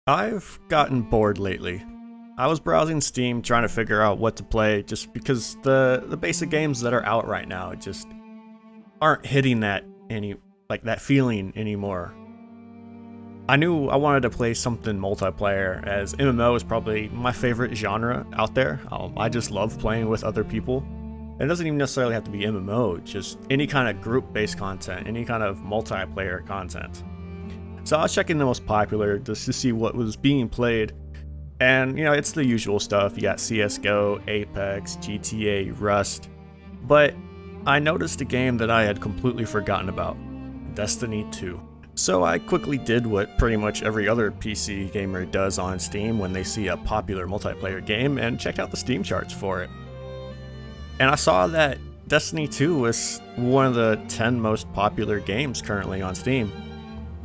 I've gotten bored lately. I was browsing Steam trying to figure out what to play just because the basic games that are out right now just aren't hitting that feeling anymore. I knew I wanted to play something multiplayer as MMO is probably my favorite genre out there. I just love playing with other people. It doesn't even necessarily have to be MMO, just any kind of group-based content, any kind of multiplayer content. So I was checking the most popular just to see what was being played. And, it's the usual stuff. You got CSGO, Apex, GTA, Rust. But I noticed a game that I had completely forgotten about, Destiny 2. So I quickly did what pretty much every other PC gamer does on Steam when they see a popular multiplayer game and checked out the Steam charts for it. And I saw that Destiny 2 was one of the 10 most popular games currently on Steam.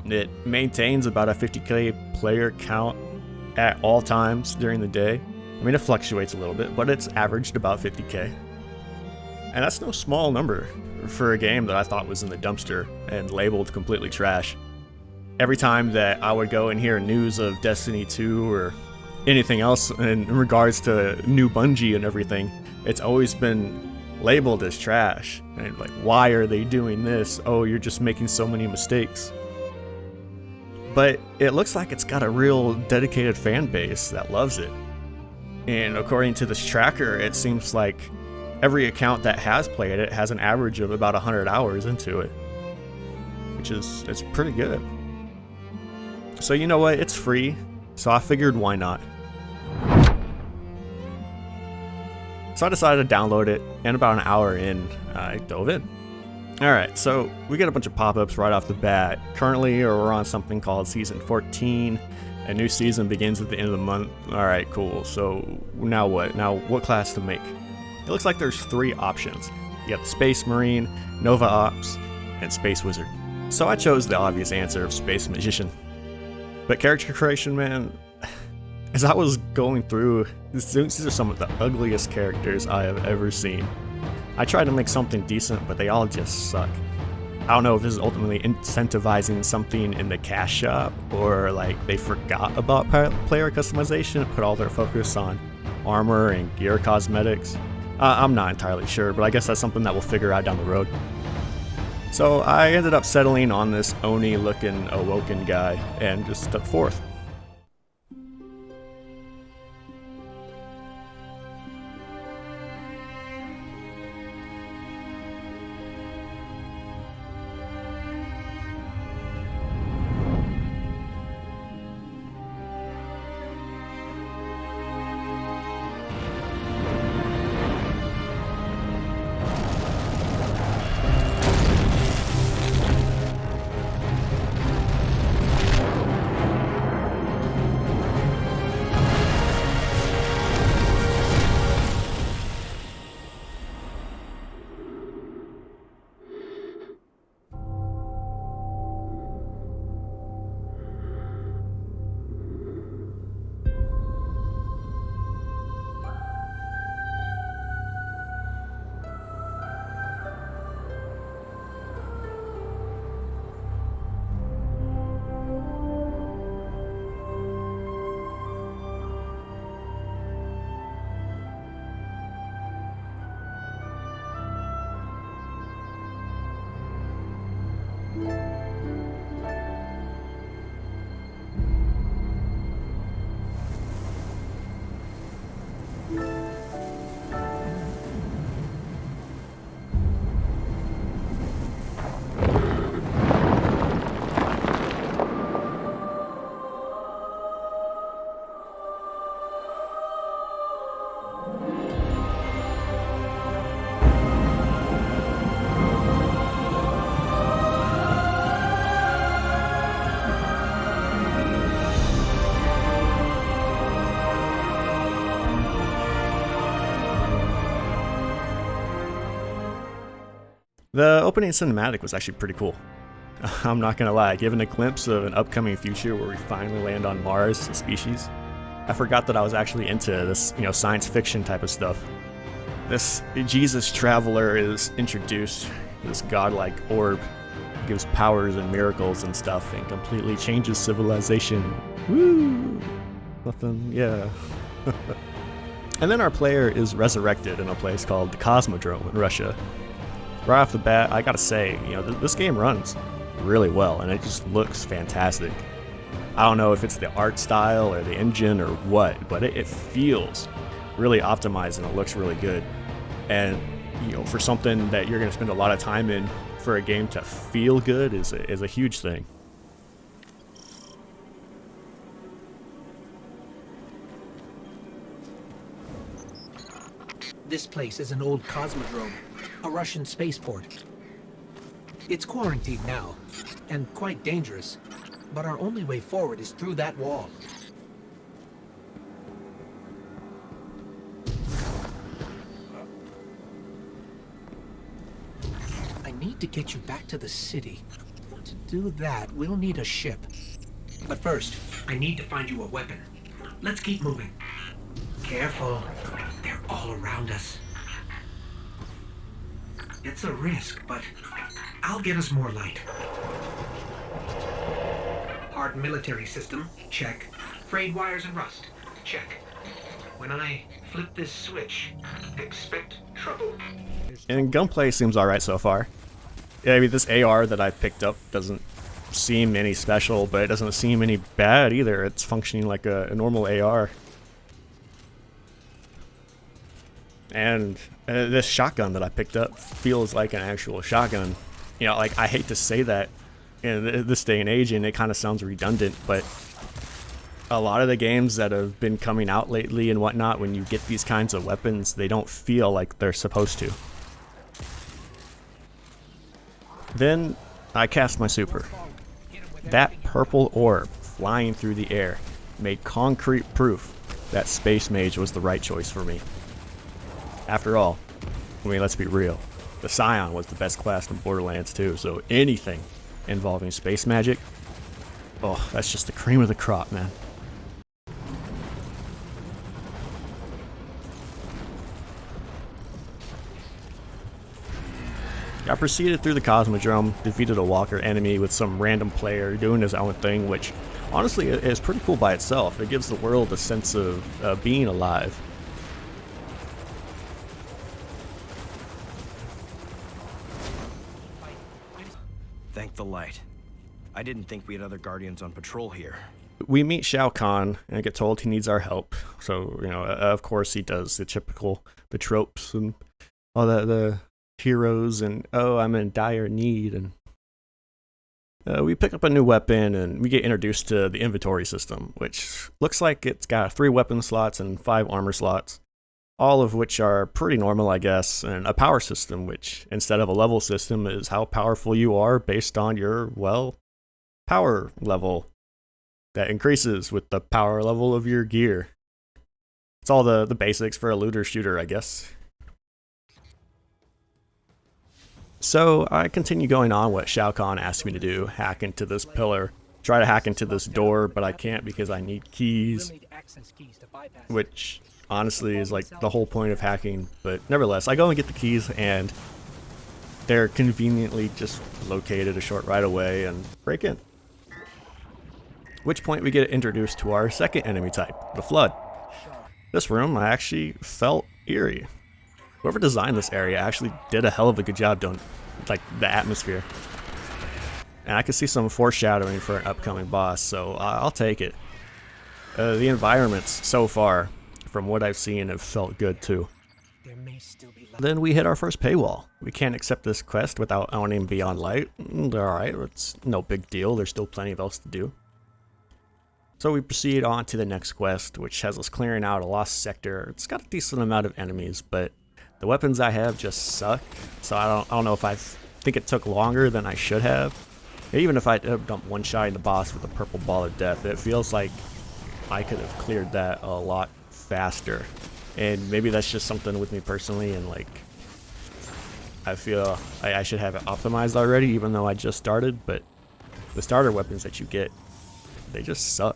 It maintains about a 50k player count at all times during the day. I mean, it fluctuates a little bit, but it's averaged about 50k. And that's no small number for a game that I thought was in the dumpster and labeled completely trash. Every time that I would go and hear news of Destiny 2 or anything else in regards to new Bungie and everything, it's always been labeled as trash. And like, why are they doing this? Oh, you're just making so many mistakes. But it looks like it's got a real dedicated fan base that loves it. And according to this tracker, it seems like every account that has played it has an average of about 100 hours into it, which is it's pretty good. So you know what? It's free, so I figured why not. So I decided to download it, and about an hour in, I dove in. Alright, so we get a bunch of pop-ups right off the bat. Currently, we're on something called Season 14. A new season begins at the end of the month. Alright, cool. So now what? Now what class to make? It looks like there's 3 options. You got the Space Marine, Nova Ops, and Space Wizard. So I chose the obvious answer of Space Magician. But character creation, man, as I was going through, these are some of the ugliest characters I have ever seen. I tried to make something decent, but they all just suck. I don't know if this is ultimately incentivizing something in the cash shop, or like they forgot about player customization and put all their focus on armor and gear cosmetics. I'm not entirely sure, but I guess that's something that we'll figure out down the road. So I ended up settling on this Oni looking Awoken guy and just stuck forth. The opening cinematic was actually pretty cool. I'm not gonna lie, given a glimpse of an upcoming future where we finally land on Mars as a species, I forgot that I was actually into this, science fiction type of stuff. This Jesus Traveler is introduced, this godlike orb gives powers and miracles and stuff and completely changes civilization. Woo! Nothing, yeah. And then our player is resurrected in a place called the Cosmodrome in Russia. Right off the bat, I gotta say, this game runs really well and it just looks fantastic. I don't know if it's the art style or the engine or what, but it feels really optimized and it looks really good. And for something that you're gonna spend a lot of time in, for a game to feel good is a huge thing. This place is an old cosmodrome, a Russian spaceport. It's quarantined now, and quite dangerous, but our only way forward is through that wall. I need to get you back to the city. To do that, we'll need a ship. But first, I need to find you a weapon. Let's keep moving. Careful. They're all around us. It's a risk, but I'll get us more light. Hard military system, check. Frayed wires and rust, check. When I flip this switch, expect trouble. And gunplay seems alright so far. Yeah, I mean, this AR that I picked up doesn't seem any special, but it doesn't seem any bad either. It's functioning like a normal AR. And this shotgun that I picked up feels like an actual shotgun. Like, I hate to say that in this day and age, and it kind of sounds redundant, but a lot of the games that have been coming out lately and whatnot, when you get these kinds of weapons, they don't feel like they're supposed to. Then I cast my super. That purple orb flying through the air made concrete proof that Space Mage was the right choice for me. After all, let's be real. The Scion was the best class in Borderlands 2, so anything involving space magic, oh, that's just the cream of the crop, man. I proceeded through the Cosmodrome, defeated a walker enemy with some random player doing his own thing, which honestly is pretty cool by itself. It gives the world a sense of being alive. Thank the light. I didn't think we had other Guardians on patrol here. We meet Shao Kahn and get told he needs our help. So, of course he does the tropes and all the heroes and, oh, I'm in dire need. And we pick up a new weapon and we get introduced to the inventory system, which looks like it's got 3 weapon slots and 5 armor slots. All of which are pretty normal, I guess, and a power system, which instead of a level system is how powerful you are based on your, power level that increases with the power level of your gear. It's all the basics for a looter shooter, I guess. So I continue going on what Shao Kahn asked me to do, hack into this pillar, try to hack into this door, but I can't because I need keys, which honestly is like the whole point of hacking. But nevertheless, I go and get the keys and they're conveniently just located a short ride away and break in. At which point we get introduced to our second enemy type, the Flood. This room I actually felt eerie. Whoever designed this area actually did a hell of a good job doing the atmosphere. And I can see some foreshadowing for an upcoming boss, so I'll take it. The environments so far, from what I've seen, have felt good too. Then we hit our first paywall. We can't accept this quest without owning Beyond Light. Alright, it's no big deal, there's still plenty of else to do. So we proceed on to the next quest, which has us clearing out a lost sector. It's got a decent amount of enemies, but the weapons I have just suck, so I don't know if I think it took longer than I should have. Even if I dumped one shot in the boss with a purple ball of death, it feels like I could have cleared that a lot faster. And maybe that's just something with me personally, and I feel I should have it optimized already, even though I just started, but the starter weapons that you get, they just suck.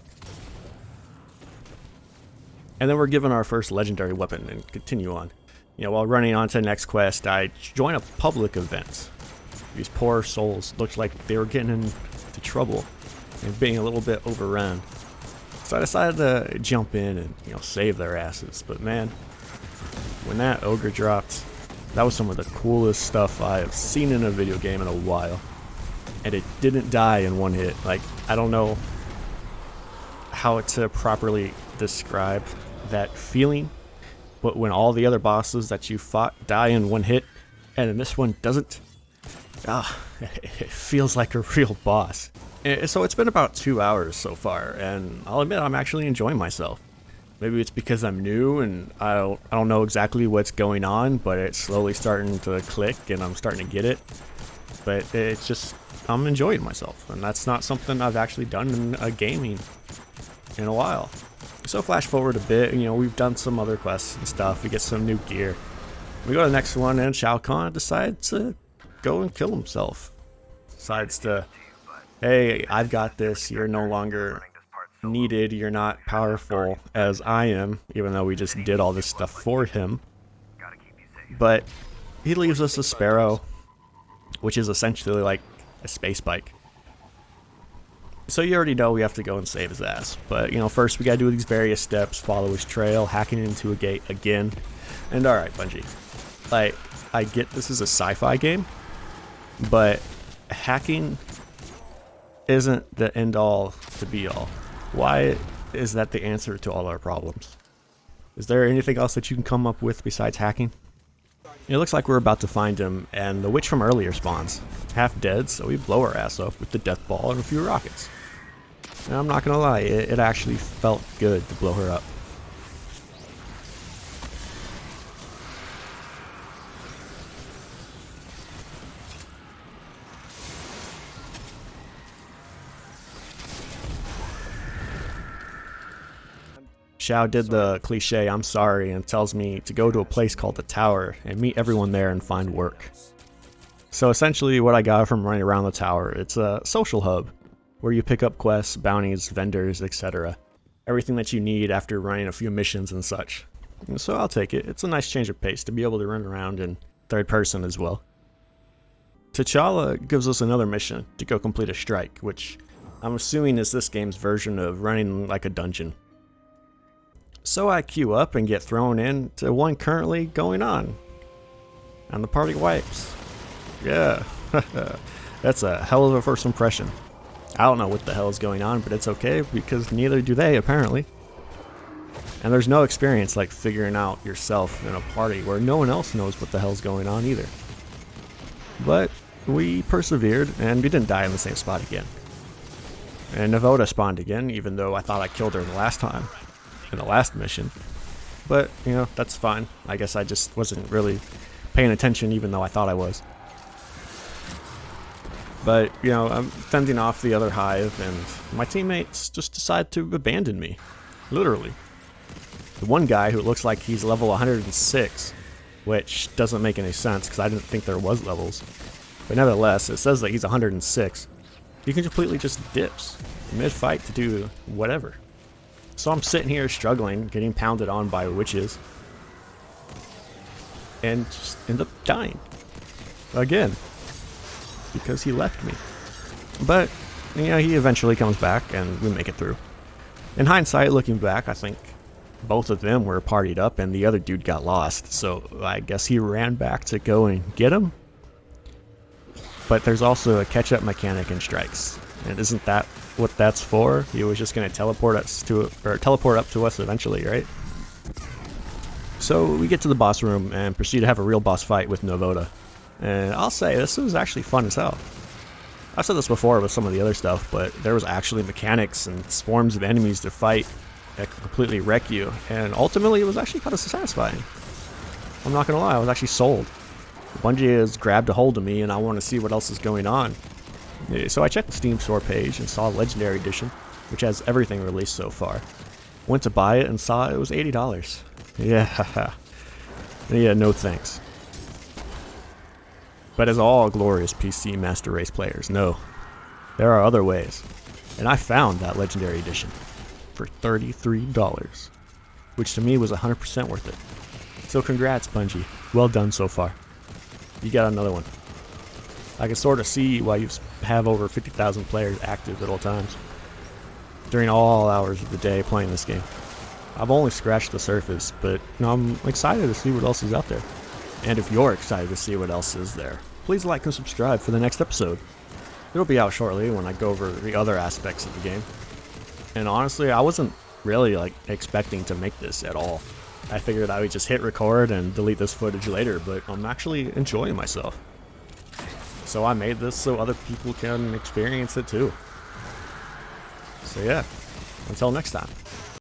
And then we're given our first legendary weapon and continue on. While running on to the next quest, I join a public event. These poor souls looked like they were getting into trouble and being a little bit overrun. So I decided to jump in and, save their asses. But man, when that ogre dropped, that was some of the coolest stuff I have seen in a video game in a while. And it didn't die in one hit. Like, I don't know how to properly describe that feeling, but when all the other bosses that you fought die in one hit, and then this one doesn't, it feels like a real boss. So it's been about 2 hours so far, and I'll admit I'm actually enjoying myself. Maybe it's because I'm new and I don't know exactly what's going on, but it's slowly starting to click and I'm starting to get it. But it's just, I'm enjoying myself, and that's not something I've actually done in a gaming in a while. So flash forward a bit, we've done some other quests and stuff. We get some new gear. We go to the next one, and Shao Kahn decides to go and kill himself. Decides to, hey, I've got this. You're no longer needed. You're not powerful as I am, even though we just did all this stuff for him. But he leaves us a Sparrow, which is essentially like a space bike. So you already know we have to go and save his ass. But, first we gotta do these various steps, follow his trail, hacking into a gate again. And alright, Bungie. Like, I get this is a sci-fi game, but hacking isn't the end-all to be-all. Why is that the answer to all our problems? Is there anything else that you can come up with besides hacking? It looks like we're about to find him, and the witch from earlier spawns. Half dead, so we blow her ass up with the death ball and a few rockets. And I'm not gonna lie, it actually felt good to blow her up. Shao did the cliche "I'm sorry" and tells me to go to a place called the Tower and meet everyone there and find work. So essentially what I got from running around the tower, it's a social hub where you pick up quests, bounties, vendors, etc. Everything that you need after running a few missions and such. And so I'll take it. It's a nice change of pace to be able to run around in third person as well. T'Challa gives us another mission to go complete a strike, which I'm assuming is this game's version of running like a dungeon. So I queue up and get thrown into one currently going on. And the party wipes. Yeah, that's a hell of a first impression. I don't know what the hell is going on, but it's okay because neither do they apparently. And there's no experience like figuring out yourself in a party where no one else knows what the hell's going on either. But we persevered and we didn't die in the same spot again. And Navoda spawned again, even though I thought I killed her the last time. In the last mission. But, that's fine. I guess I just wasn't really paying attention even though I thought I was. But, I'm fending off the other hive and my teammates just decide to abandon me. Literally. The one guy who looks like he's level 106, which doesn't make any sense because I didn't think there was levels. But nevertheless, it says that he's 106. He can completely just dips mid-fight to do whatever. So I'm sitting here struggling, getting pounded on by witches, and just end up dying. Again. Because he left me. But, he eventually comes back and we make it through. In hindsight, looking back, I think both of them were partied up and the other dude got lost. So I guess he ran back to go and get him. But there's also a catch-up mechanic in strikes. And isn't that what that's for? He was just going to teleport up to us eventually, right? So we get to the boss room and proceed to have a real boss fight with Navoda. And I'll say, this was actually fun as hell. I've said this before with some of the other stuff, but there was actually mechanics and swarms of enemies to fight that could completely wreck you. And ultimately, it was actually kind of satisfying. I'm not going to lie, I was actually sold. Bungie has grabbed a hold of me and I want to see what else is going on. So I checked the Steam store page and saw Legendary Edition, which has everything released so far. Went to buy it and saw it was $80. Yeah, no thanks. But as all glorious PC Master Race players know, there are other ways. And I found that Legendary Edition for $33, which to me was 100% worth it. So congrats, Bungie. Well done so far. You got another one. I can sort of see why you have over 50,000 players active at all times during all hours of the day playing this game. I've only scratched the surface, but I'm excited to see what else is out there. And if you're excited to see what else is there, please like and subscribe for the next episode. It'll be out shortly when I go over the other aspects of the game. And honestly, I wasn't really expecting to make this at all. I figured I would just hit record and delete this footage later, but I'm actually enjoying myself. So I made this so other people can experience it too. So yeah, until next time.